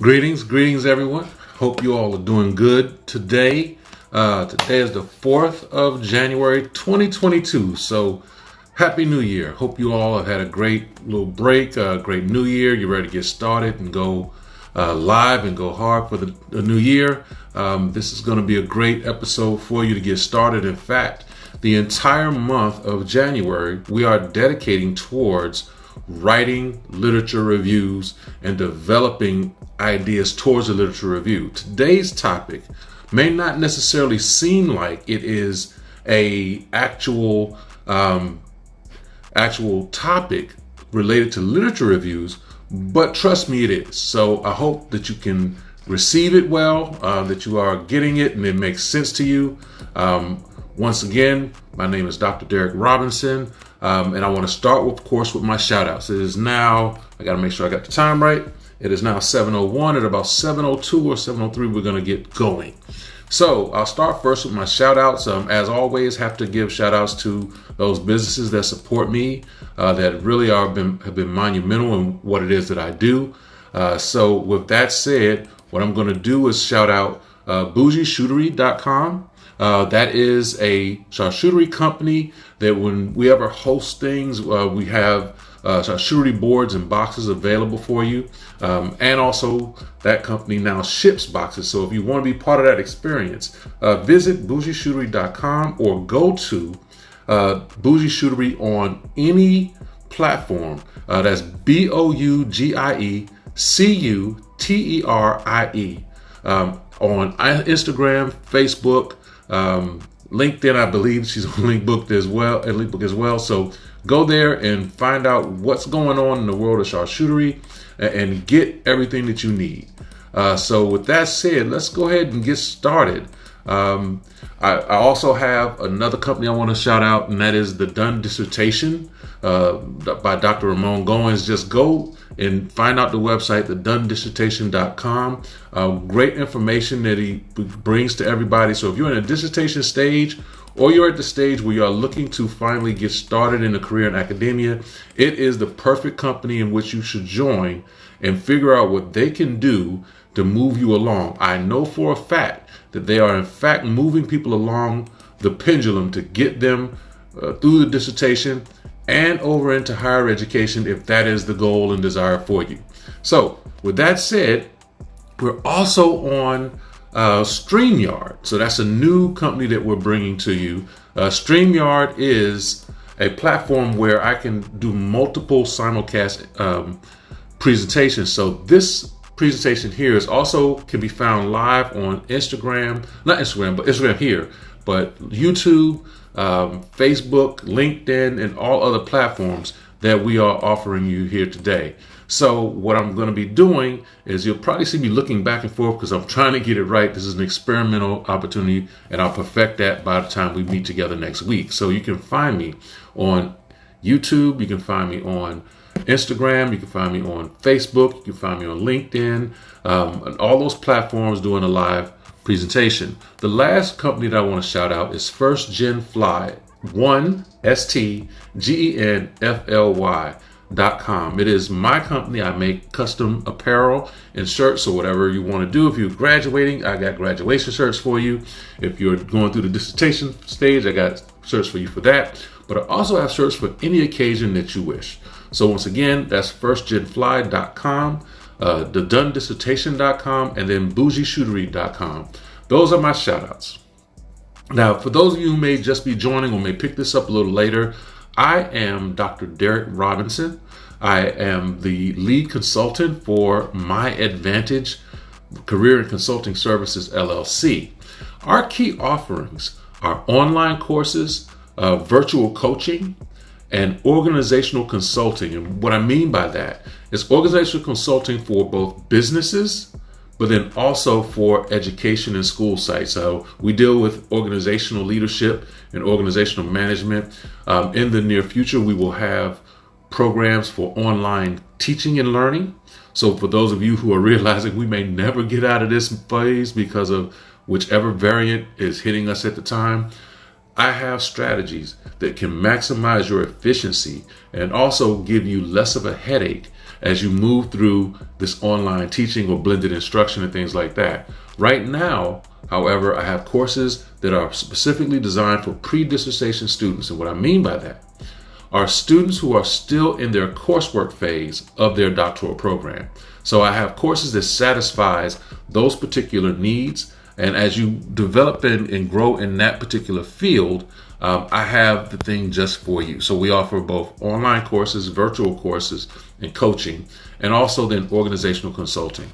Greetings everyone. Hope you all are doing good today. Today is the 4th of January 2022. So happy New Year. Hope you all have had a great little break, great New Year. You're ready to get started and go live and go hard for the new year. This is going to be a great episode for you to get started. In fact, the entire month of January, we are dedicating towards writing literature reviews and developing ideas towards a literature review. Today's topic may not necessarily seem like it is a actual topic related to literature reviews, but trust me, it is. So I hope that you can receive it well, that you are getting it and it makes sense to you. Once again, my name is Dr. Derek Robinson, and I want to start, of course, with my shout-outs. It is now, I got to make sure I got the time right. It is now 7:01. At about 7:02 or 7:03, we're going to get going. So I'll start first with my shout-outs. As always, have to give shout-outs to those businesses that support me, that really have been monumental in what it is that I do. So with that said, what I'm going to do is shout out bougieshootery.com. That is a charcuterie company that when we ever host things, we have charcuterie boards and boxes available for you. And also that company now ships boxes. So if you want to be part of that experience, visit bougieshootery.com or go to Bougie Shootery on any platform. That's BOUGIECUTERIE. On Instagram, Facebook, LinkedIn, I believe she's on Linkbook as well. So go there and find out what's going on in the world of charcuterie and get everything that you need. So with that said, let's go ahead and get started. I also have another company I want to shout out, and that is the Done Dissertation by Dr. Ramon Goins. Just go and find out the website, thedonedissertation.com. Great information that he brings to everybody. So if you're in a dissertation stage or you're at the stage where you are looking to finally get started in a career in academia, it is the perfect company in which you should join and figure out what they can do to move you along. I know for a fact that they are in fact moving people along the pendulum to get them through the dissertation and over into higher education if that is the goal and desire for you. So with that said, we're also on StreamYard. So that's a new company that we're bringing to you. StreamYard is a platform where I can do multiple simulcast presentations. So this presentation here is also can be found live on Instagram here, but YouTube, Facebook, LinkedIn, and all other platforms that we are offering you here today. So what I'm going to be doing is you'll probably see me looking back and forth because I'm trying to get it right. This is an experimental opportunity, and I'll perfect that by the time we meet together next week. So you can find me on YouTube, you can find me on Instagram, you can find me on Facebook, you can find me on LinkedIn, and all those platforms doing a live presentation. The last company that I want to shout out is First Gen Fly, StGenFly.com. It is my company. I make custom apparel and shirts, so whatever you want to do. If you're graduating, I got graduation shirts for you. If you're going through the dissertation stage, I got shirts for you for that. But I also have shirts for any occasion that you wish. So once again, that's firstgenfly.com, thedonedissertation.com, and then bougieshootery.com. Those are my shout outs. Now, for those of you who may just be joining or may pick this up a little later, I am Dr. Derek Robinson. I am the lead consultant for MyEdVantage Career and Consulting Services, LLC. Our key offerings are online courses, virtual coaching, and organizational consulting. And what I mean by that is organizational consulting for both businesses, but then also for education and school sites. So we deal with organizational leadership and organizational management. In the near future, we will have programs for online teaching and learning. So for those of you who are realizing we may never get out of this phase because of whichever variant is hitting us at the time, I have strategies that can maximize your efficiency and also give you less of a headache as you move through this online teaching or blended instruction and things like that. Right now, however, I have courses that are specifically designed for pre-dissertation students. And what I mean by that are students who are still in their coursework phase of their doctoral program. So I have courses that satisfies those particular needs. And as you develop and grow in that particular field, I have the thing just for you. So we offer both online courses, virtual courses, and coaching, and also then organizational consulting.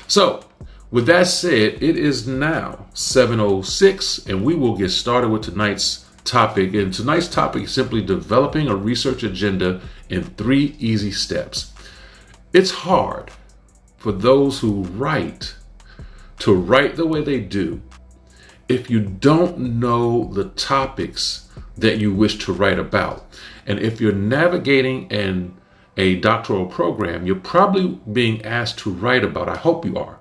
So with that said, it is now 7:06, and we will get started with tonight's topic. And tonight's topic is simply developing a research agenda in 3 easy steps. It's hard for those who write to write the way they do if you don't know the topics that you wish to write about. And if you're navigating in a doctoral program, you're probably being asked to write about, I hope you are,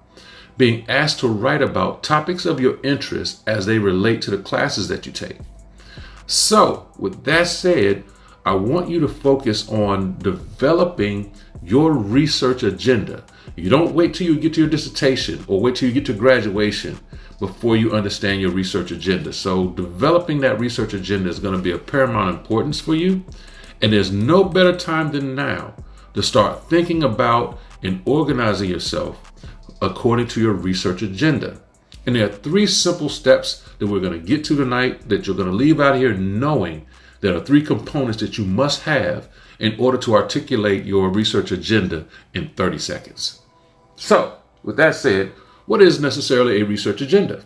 being asked to write about topics of your interest as they relate to the classes that you take. So with that said, I want you to focus on developing your research agenda. You don't wait till you get to your dissertation or wait till you get to graduation before you understand your research agenda. So developing that research agenda is going to be of paramount importance for you. And there's no better time than now to start thinking about and organizing yourself according to your research agenda. And there are 3 simple steps that we're going to get to tonight that you're going to leave out here knowing there are 3 components that you must have in order to articulate your research agenda in 30 seconds. So, with that said, what is necessarily a research agenda?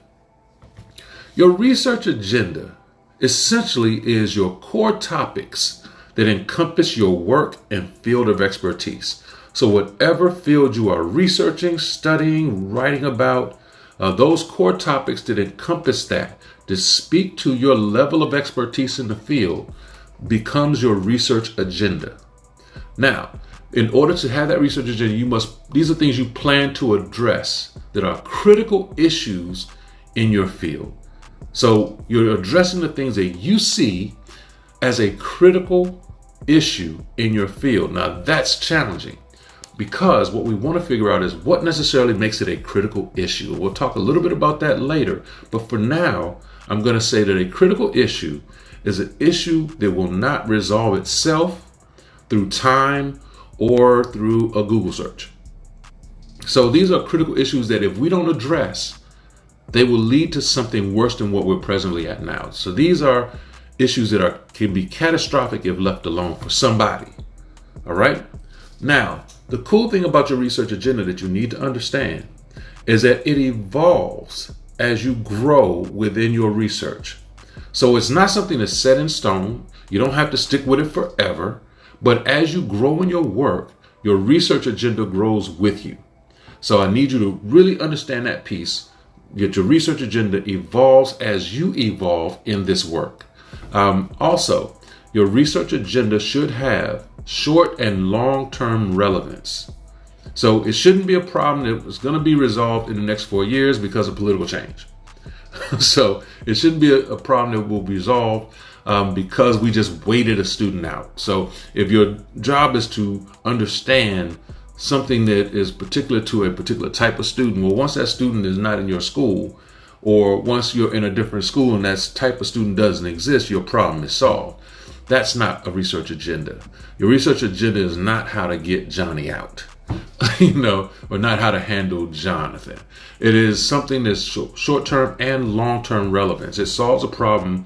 Your research agenda essentially is your core topics that encompass your work and field of expertise. So whatever field you are researching, studying, writing about, those core topics that encompass that speak to your level of expertise in the field becomes your research agenda. Now, in order to have that research agenda, these are things you plan to address that are critical issues in your field. So you're addressing the things that you see as a critical issue in your field. Now that's challenging because what we want to figure out is what necessarily makes it a critical issue. We'll talk a little bit about that later, but for now, I'm going to say that a critical issue is an issue that will not resolve itself through time or through a Google search. So these are critical issues that if we don't address, they will lead to something worse than what we're presently at now. So these are issues that can be catastrophic if left alone for somebody. All right. Now, the cool thing about your research agenda that you need to understand is that it evolves as you grow within your research. So it's not something that's set in stone. You don't have to stick with it forever. But as you grow in your work, your research agenda grows with you. So I need you to really understand that piece. That your research agenda evolves as you evolve in this work. Also, your research agenda should have short and long-term relevance. So it shouldn't be a problem that is going to be resolved in the next 4 years because of political change. So it shouldn't be a problem that will be resolved because we just waited a student out. So if your job is to understand something that is particular to a particular type of student, well, once that student is not in your school, or once you're in a different school and that type of student doesn't exist, your problem is solved. That's not a research agenda. Your research agenda is not how to get Johnny out, or not how to handle Jonathan. It is something that's short-term and long-term relevance. It solves a problem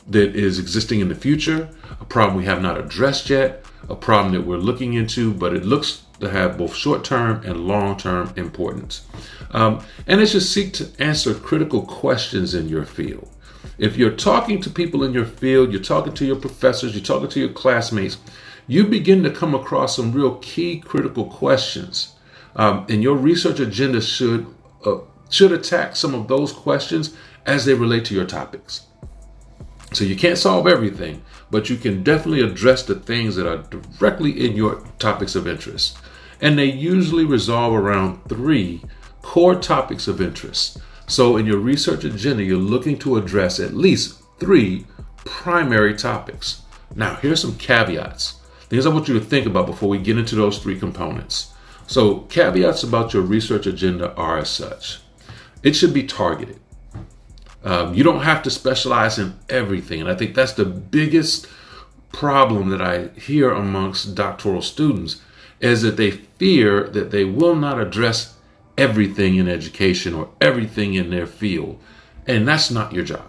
that is existing in the future, a problem we have not addressed yet, a problem that we're looking into, but it looks to have both short-term and long-term importance. And it should seek to answer critical questions in your field. If you're talking to people in your field, you're talking to your professors, you're talking to your classmates, you begin to come across some real key critical questions. And your research agenda should attack some of those questions as they relate to your topics. So you can't solve everything, but you can definitely address the things that are directly in your topics of interest. And they usually resolve around 3 core topics of interest. So in your research agenda, you're looking to address at least 3 primary topics. Now, here's some caveats. things I want you to think about before we get into those three components. So caveats about your research agenda are as such. It should be targeted. You don't have to specialize in everything. And I think that's the biggest problem that I hear amongst doctoral students, is that they fear that they will not address everything in education or everything in their field. And that's not your job.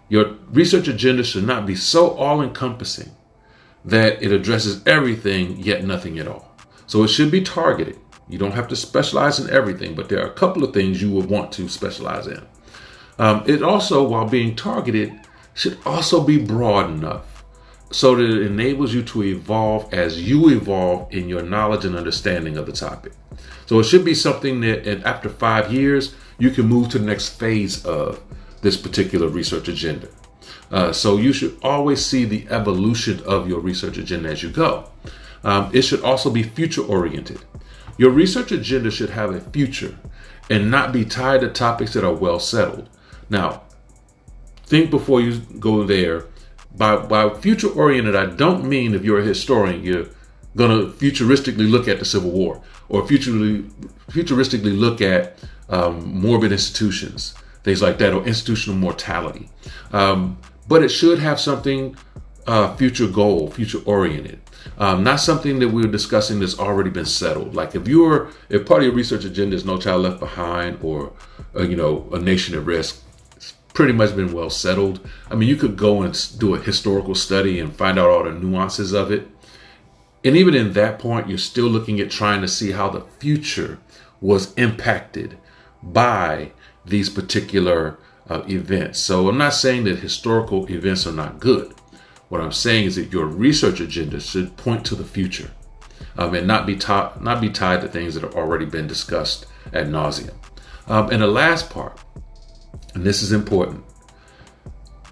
Your research agenda should not be so all-encompassing that it addresses everything yet nothing at all. So it should be targeted. You don't have to specialize in everything, but there are a couple of things you would want to specialize in. It also, while being targeted, should also be broad enough so that it enables you to evolve as you evolve in your knowledge and understanding of the topic. So it should be something that after 5 years, you can move to the next phase of this particular research agenda. So you should always see the evolution of your research agenda as you go. It should also be future oriented. Your research agenda should have a future and not be tied to topics that are well settled. Now, think before you go there. By future oriented, I don't mean if you're a historian, you're going to futuristically look at the Civil War or futuristically look at morbid institutions, things like that, or institutional mortality. But it should have something future goal, future oriented. Not something that we're discussing that's already been settled. Like if part of your research agenda is No Child Left Behind or A Nation at Risk, it's pretty much been well settled. I mean, you could go and do a historical study and find out all the nuances of it. And even in that point, you're still looking at trying to see how the future was impacted by these particular events. So I'm not saying that historical events are not good. What I'm saying is that your research agenda should point to the future and not be tied to things that have already been discussed ad nauseum. And the last part, and this is important,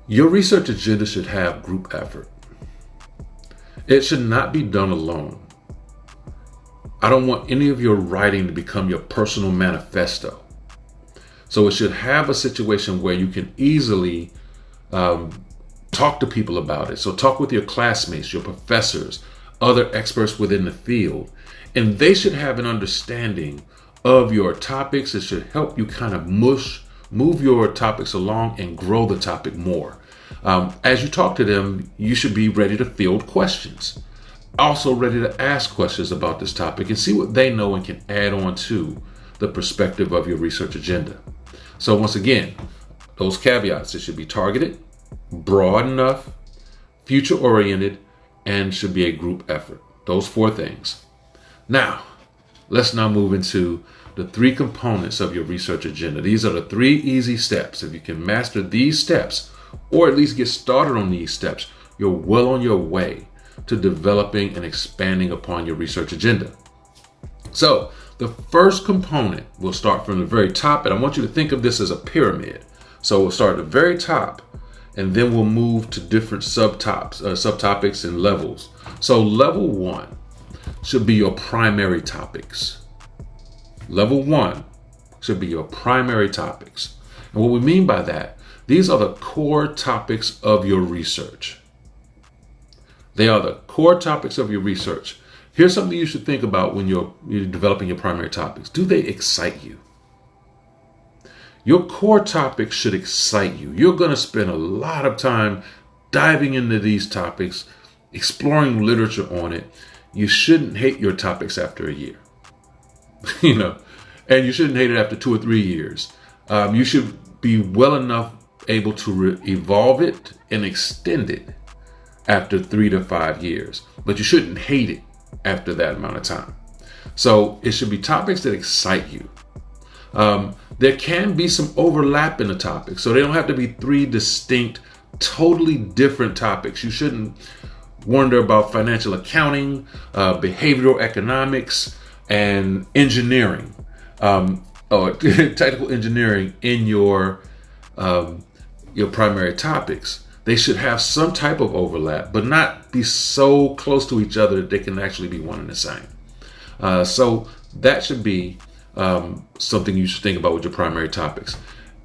your research agenda should have group effort. It should not be done alone. I don't want any of your writing to become your personal manifesto. So it should have a situation where you can easily talk to people about it. So talk with your classmates, your professors, other experts within the field, and they should have an understanding of your topics. It should help you kind of move your topics along and grow the topic more. As you talk to them, you should be ready to field questions. Also ready to ask questions about this topic and see what they know and can add on to the perspective of your research agenda. So once again, those caveats, it should be targeted, broad enough, future oriented, and should be a group effort. Those 4 things. Now, let's now move into the 3 components of your research agenda. These are the 3 easy steps. If you can master these steps, or at least get started on these steps, you're well on your way to developing and expanding upon your research agenda. So the first component, we'll start from the very top, and I want you to think of this as a pyramid. So we'll start at the very top, and then we'll move to different subtopics and levels. So level 1 should be your primary topics. Level 1 should be your primary topics. And what we mean by that, these are the core topics of your research. They are the core topics of your research. Here's something you should think about when you're developing your primary topics. Do they excite you? Your core topics should excite you. You're going to spend a lot of time diving into these topics, exploring literature on it. You shouldn't hate your topics after a year, and you shouldn't hate it after 2 or 3 years. You should be well enough able to evolve it and extend it after 3 to 5 years, but you shouldn't hate it after that amount of time. So it should be topics that excite you. There can be some overlap in the topics, so they don't have to be 3 distinct, totally different topics. You shouldn't wonder about financial accounting, behavioral economics, and engineering, or technical engineering in your primary topics. They should have some type of overlap, but not be so close to each other that they can actually be one and the same. So that should be something you should think about with your primary topics.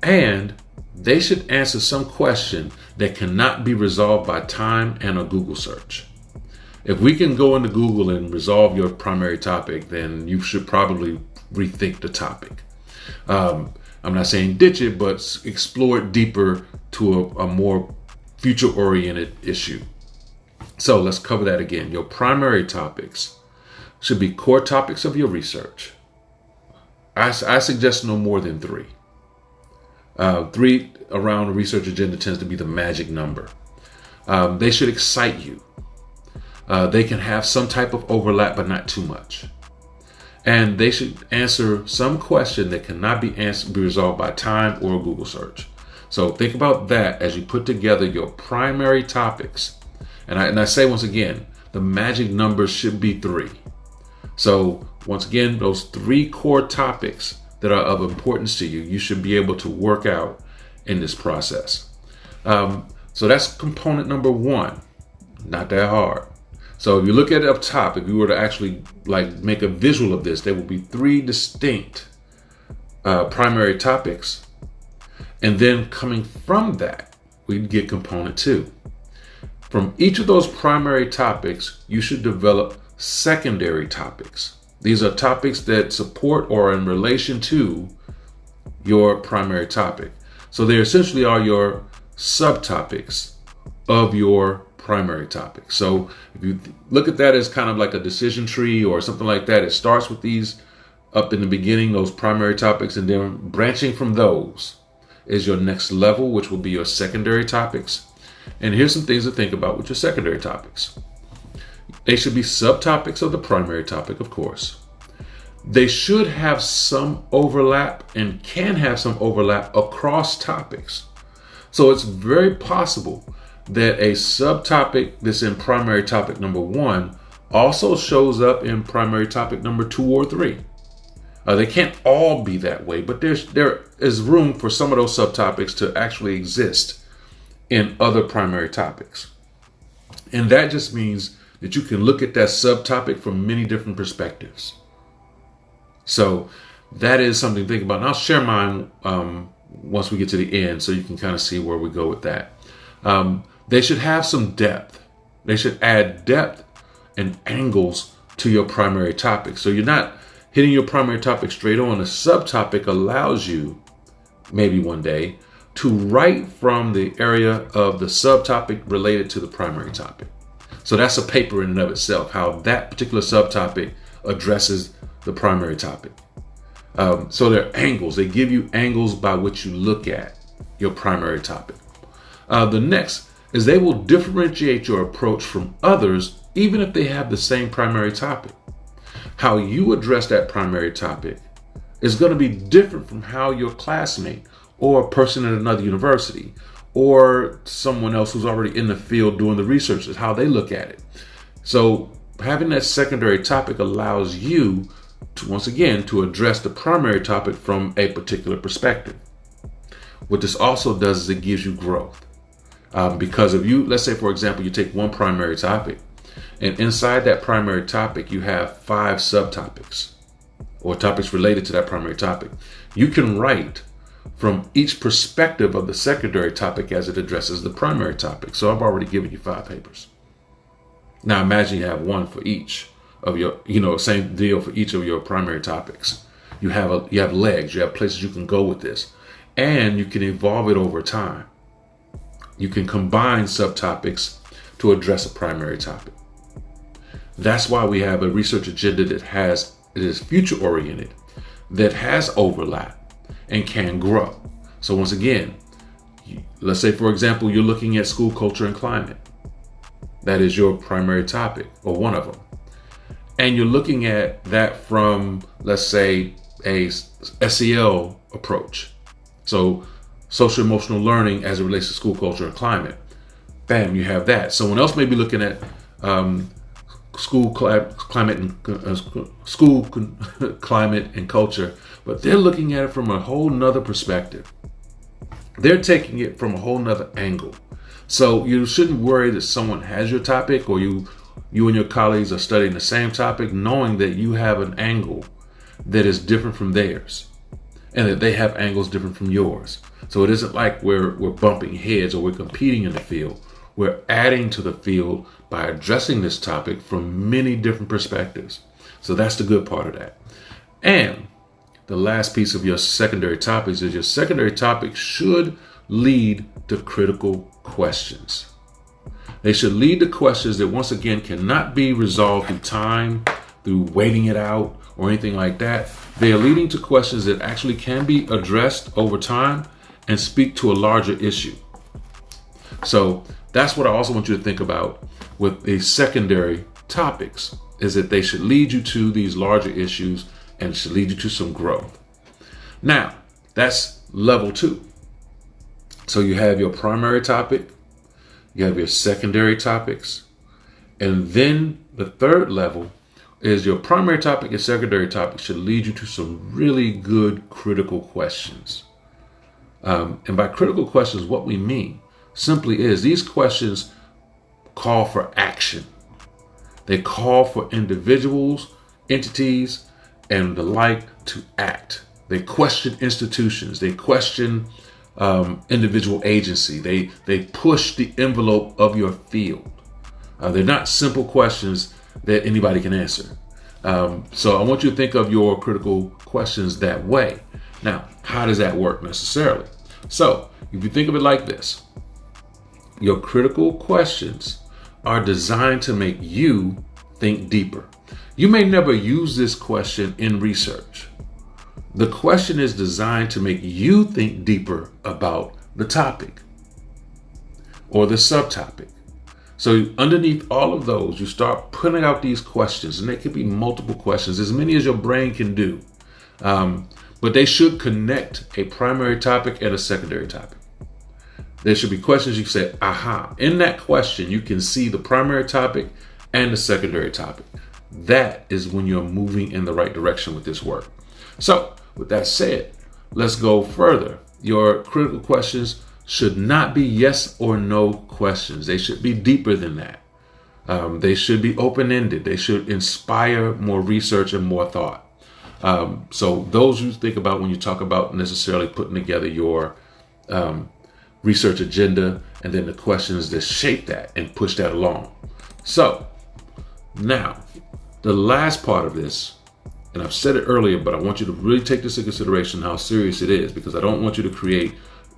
And they should answer some question that cannot be resolved by time and a Google search. If we can go into Google and resolve your primary topic, then you should probably rethink the topic. I'm not saying ditch it, but explore it deeper to a more future-oriented issue. So let's cover that again. Your primary topics should be core topics of your research. I suggest no more than 3. 3 around the research agenda tends to be the magic number. They should excite you. They can have some type of overlap, but not too much. And they should answer some question that cannot be resolved by time or a Google search. So think about that as you put together your primary topics. And I say once again, the magic number should be 3. So once again, those 3 core topics that are of importance to you, you should be able to work out in this process. So that's component number 1. Not that hard. So if you look at it up top, if you were to actually make a visual of this, there will be 3 distinct primary topics. And then coming from that, we'd get component 2. From each of those primary topics, you should develop secondary topics. These are topics that support or are in relation to your primary topic. So they essentially are your subtopics of your primary topic. So if you look at that as kind of like a decision tree or something like that, it starts with these up in the beginning, those primary topics, and then branching from those is your next level, which will be your secondary topics. And here's some things to think about with your secondary topics. They should be subtopics of the primary topic, of course. They should have some overlap and can have some overlap across topics. So it's very possible that a subtopic that's in primary topic number 1 also shows up in primary topic number 2 or 3. They can't all be that way, but there is room for some of those subtopics to actually exist in other primary topics. And that just means that you can look at that subtopic from many different perspectives. So that is something to think about. And I'll share mine once we get to the end so you can kind of see where we go with that. They should have some depth. They should add depth and angles to your primary topic. So you're not hitting your primary topic straight on. A subtopic allows you, maybe one day, to write from the area of the subtopic related to the primary topic. So that's a paper in and of itself, how that particular subtopic addresses the primary topic. So there are angles. They give you angles by which you look at your primary topic. The next is they will differentiate your approach from others, even if they have the same primary topic. How you address that primary topic is going to be different from how your classmate or a person at another university or someone else who's already in the field doing the research is how they look at it. So having that secondary topic allows you to, once again, to address the primary topic from a particular perspective. What this also does is it gives you growth. Because if you, let's say, for example, you take one primary topic and inside that primary topic, you have 5 subtopics or topics related to that primary topic. You can write from each perspective of the secondary topic as it addresses the primary topic. So I've already given you 5 papers. Now imagine you have one for each of your, same deal for each of your primary topics. You have legs, you have places you can go with this, and you can evolve it over time. You can combine subtopics to address a primary topic. That's why we have a research agenda that is future oriented, that has overlap and can grow. So once again, let's say, for example, you're looking at school culture and climate. That is your primary topic, or one of them. And you're looking at that from, let's say, a SEL approach. So social emotional learning as it relates to school culture and climate. Bam, you have that. Someone else may be looking at school climate and culture, but they're looking at it from a whole nother perspective. They're taking it from a whole nother angle. So you shouldn't worry that someone has your topic or you and your colleagues are studying the same topic, knowing that you have an angle that is different from theirs and that they have angles different from yours. So it isn't like we're bumping heads or we're competing in the field. we're adding to the field by addressing this topic from many different perspectives. So that's the good part of that. And the last piece of your secondary topics is your secondary topics should lead to critical questions. They should lead to questions that, once again, cannot be resolved through time, through waiting it out, or anything like that. They are leading to questions that actually can be addressed over time and speak to a larger issue. So that's what I also want you to think about with the secondary topics, is that they should lead you to these larger issues and should lead you to some growth. Now, that's level 2. So you have your primary topic, you have your secondary topics, and then the third level is your primary topic and secondary topic should lead you to some really good critical questions. And by critical questions, what we mean simply is these questions call for action. They call for individuals, entities, and the like to act. They question institutions. They question individual agency. They push the envelope of your field. They're not simple questions that anybody can answer. So I want you to think of your critical questions that way. Now, how does that work necessarily? So if you think of it like this, your critical questions are designed to make you think deeper. You may never use this question in research. The question is designed to make you think deeper about the topic or the subtopic. So underneath all of those, you start putting out these questions, and they could be multiple questions, as many as your brain can do. But they should connect a primary topic and a secondary topic. There should be questions you say, aha. In that question, you can see the primary topic and the secondary topic. That is when you're moving in the right direction with this work. So with that said, let's go further. Your critical questions should not be yes or no questions. They should be deeper than that. They should be open-ended. They should inspire more research and more thought. So those you think about when you talk about necessarily putting together your research agenda, and then the questions that shape that and push that along. So now, the last part of this, and I've said it earlier, but I want you to really take this into consideration how serious it is, because I don't want you to create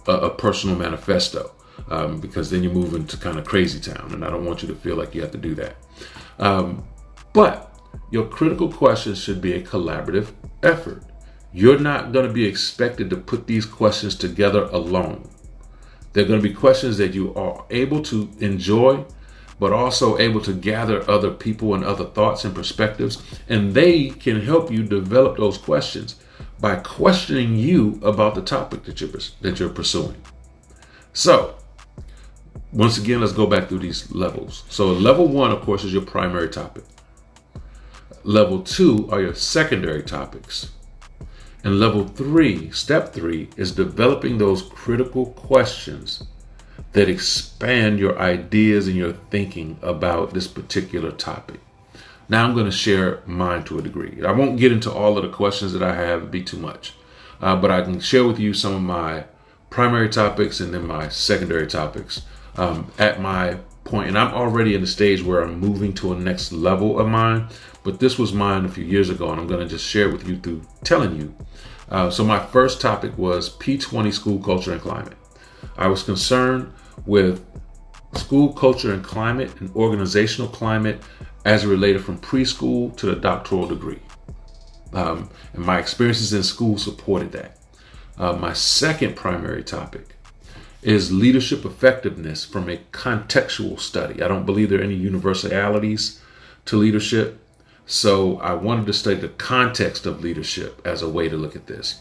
a personal manifesto, because then you move into kind of crazy town, and I don't want you to feel like you have to do that. But your critical questions should be a collaborative effort. You're not going to be expected to put these questions together alone. They're going to be questions that you are able to enjoy, but also able to gather other people and other thoughts and perspectives, and they can help you develop those questions by questioning you about the topic that you're pursuing. So, once again, let's go back through these levels. So level 1, of course, is your primary topic. Level 2 are your secondary topics. And level 3, step 3, is developing those critical questions that expand your ideas and your thinking about this particular topic. Now I'm going to share mine to a degree. I won't get into all of the questions that I have, it'd be too much. But I can share with you some of my primary topics and then my secondary topics at my point. And I'm already in the stage where I'm moving to a next level of mine. But this was mine a few years ago, and I'm going to just share it with you through telling you. So my first topic was P20 school culture and climate. I was concerned with school culture and climate and organizational climate as it related from preschool to the doctoral degree. And my experiences in school supported that. My second primary topic is leadership effectiveness from a contextual study. I don't believe there are any universalities to leadership. So I wanted to study the context of leadership as a way to look at this.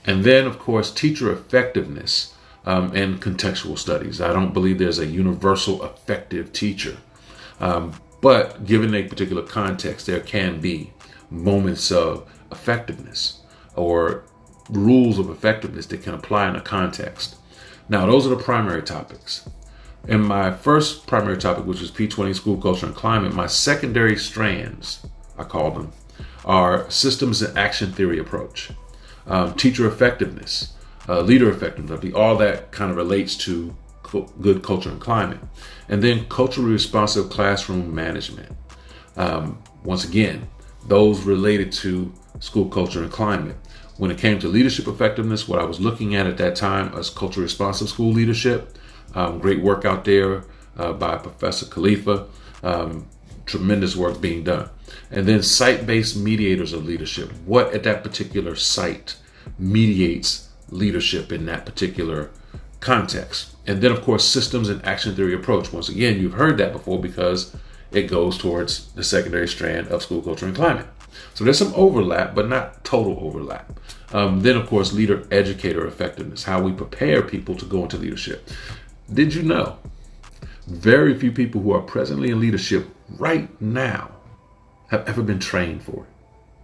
And then, of course, teacher effectiveness and contextual studies. I don't believe there's a universal effective teacher. But given a particular context, there can be moments of effectiveness or rules of effectiveness that can apply in a context. Now, those are the primary topics. In my first primary topic, which is P20 school culture and climate, my secondary strands, I call them, are systems and action theory approach, teacher effectiveness, leader effectiveness. All that kind of relates to good culture and climate. And then culturally responsive classroom management. Once again, those related to school culture and climate. When it came to leadership effectiveness, what I was looking at that time was culturally responsive school leadership. Great work out there by Professor Khalifa. Tremendous work being done. And then site-based mediators of leadership. What at that particular site mediates leadership in that particular context. And then, of course, systems and action theory approach. Once again, you've heard that before because it goes towards the secondary strand of school culture and climate. So there's some overlap, but not total overlap. Then, of course, leader-educator effectiveness, how we prepare people to go into leadership. Did you know very few people who are presently in leadership right now have ever been trained for it?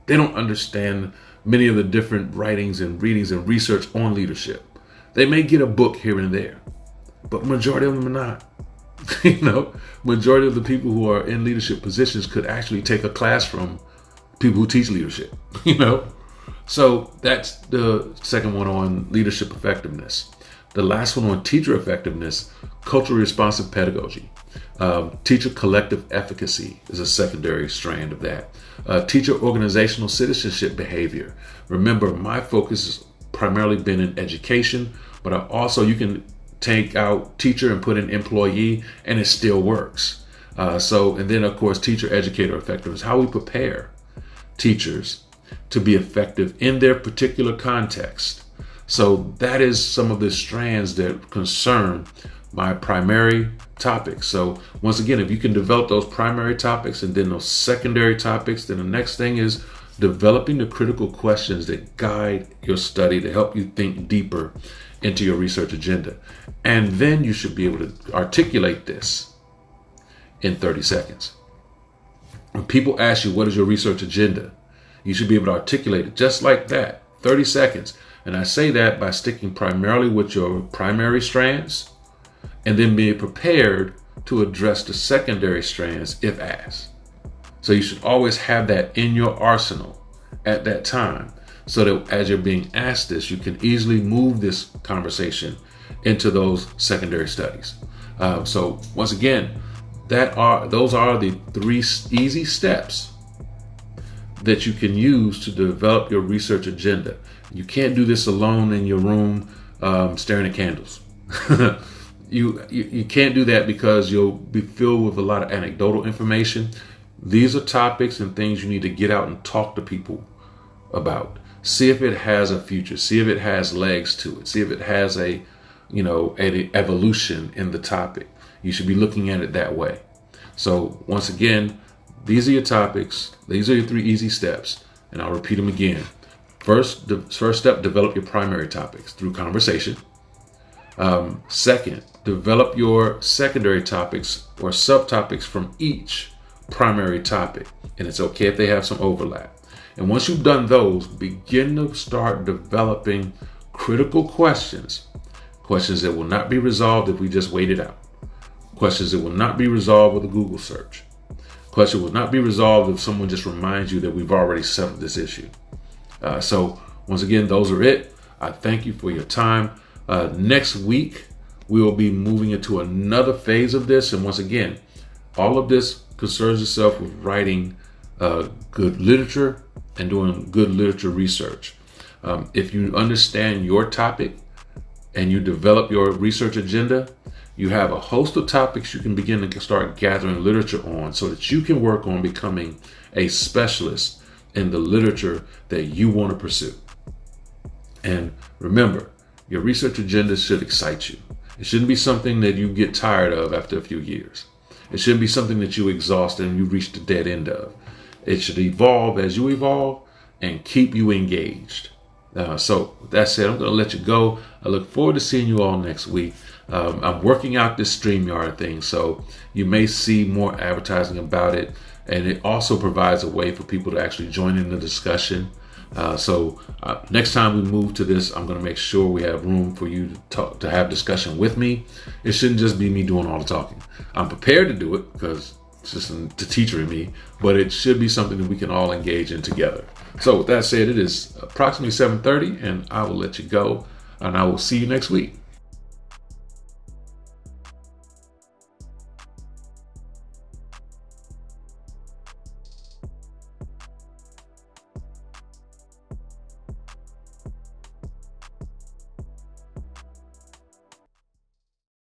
They don't understand many of the different writings and readings and research on leadership. They may get a book here and there, but majority of them are not. Majority of the people who are in leadership positions could actually take a class from people who teach leadership, So that's the second one on leadership effectiveness. The last one on teacher effectiveness, culturally responsive pedagogy. Teacher collective efficacy is a secondary strand of that. Teacher organizational citizenship behavior. Remember, my focus has primarily been in education, but you can take out teacher and put in employee and it still works. And then of course, teacher educator effectiveness, how we prepare teachers to be effective in their particular context. So that is some of the strands that concern my primary topics. So once again, if you can develop those primary topics and then those secondary topics, then the next thing is developing the critical questions that guide your study to help you think deeper into your research agenda. And then you should be able to articulate this in 30 seconds. When people ask you, what is your research agenda? You should be able to articulate it just like that, 30 seconds. And I say that by sticking primarily with your primary strands and then being prepared to address the secondary strands if asked. So you should always have that in your arsenal at that time so that as you're being asked this, you can easily move this conversation into those secondary studies. So once again, those are the 3 easy steps that you can use to develop your research agenda. You can't do this alone in your room staring at candles. You can't do that because you'll be filled with a lot of anecdotal information. These are topics and things you need to get out and talk to people about. See if it has a future. See if it has legs to it. See if it has an evolution in the topic. You should be looking at it that way. So once again, these are your topics. These are your 3 easy steps. And I'll repeat them again. First step, develop your primary topics through conversation. Second, develop your secondary topics or subtopics from each primary topic. And it's okay if they have some overlap. And once you've done those, begin to start developing critical questions. Questions that will not be resolved if we just wait it out. Questions that will not be resolved with a Google search. Question will not be resolved if someone just reminds you that we've already settled this issue. So once again, those are it. I thank you for your time. Next week, we will be moving into another phase of this. And once again, all of this concerns itself with writing good literature and doing good literature research. If you understand your topic and you develop your research agenda, you have a host of topics you can begin to start gathering literature on so that you can work on becoming a specialist in the literature that you want to pursue. And remember, your research agenda should excite you. It shouldn't be something that you get tired of after a few years. It shouldn't be something that you exhaust and you reach the dead end of. It should evolve as you evolve and keep you engaged. So with that said, I'm going to let you go. I look forward to seeing you all next week. I'm working out this StreamYard thing, so you may see more advertising about it. And it also provides a way for people to actually join in the discussion. So next time we move to this, I'm going to make sure we have room for you to have discussion with me. It shouldn't just be me doing all the talking. I'm prepared to do it because it's just the teacher in me, but it should be something that we can all engage in together. So with that said, it is approximately 7:30 and I will let you go and I will see you next week.